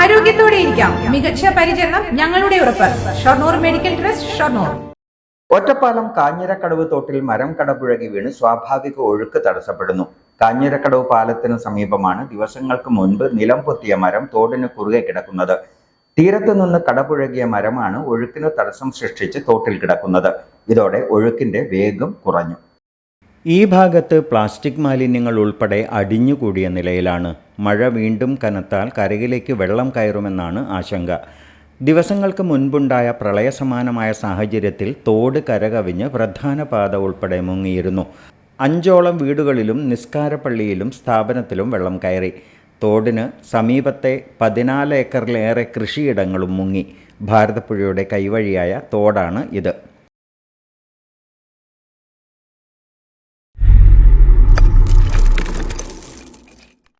ആരോഗ്യത്തോടെ ഇരിക്കാം. മികച്ച പരിചരണം ഞങ്ങളുടെ ഉറപ്പ്. Shoranur medical trust, Shoranur. ഒറ്റപ്പാലം കാഞ്ഞിരക്കടവ് തോട്ടിൽ മരം കടപുഴകി വീണ് സ്വാഭാവിക ഒഴുക്ക് തടസ്സപ്പെടുന്നു. കാഞ്ഞിരക്കടവ് പാലത്തിന് സമീപമാണ് ദിവസങ്ങൾക്ക് മുൻപ് നിലം പൊത്തിയ മരം തോടിന് കുറുകെ കിടക്കുന്നത്. തീരത്തു നിന്ന് കടപുഴകിയ മരമാണ് ഒഴുക്കിന് തടസ്സം സൃഷ്ടിച്ച് തോട്ടിൽ കിടക്കുന്നത്. ഇതോടെ ഒഴുക്കിന്റെ വേഗം കുറഞ്ഞു. ഈ ഭാഗത്ത് പ്ലാസ്റ്റിക് മാലിന്യങ്ങൾ ഉൾപ്പെടെ അടിഞ്ഞുകൂടിയ നിലയിലാണ്. മഴ വീണ്ടും കനത്താൽ കരയിലേക്ക് വെള്ളം കയറുമെന്നാണ് ആശങ്ക. ദിവസങ്ങൾക്ക് മുൻപുണ്ടായ പ്രളയസമാനമായ സാഹചര്യത്തിൽ തോട് കരകവിഞ്ഞ് പ്രധാന പാത ഉൾപ്പെടെ മുങ്ങിയിരുന്നു. 5ഓളം വീടുകളിലും നിസ്കാരപ്പള്ളിയിലും സ്ഥാപനത്തിലും വെള്ളം കയറി. തോടിന് സമീപത്തെ 14 ഏക്കറിലേറെ കൃഷിയിടങ്ങളും മുങ്ങി. ഭാരതപ്പുഴയുടെ കൈവഴിയായ തോടാണ് ഇത്.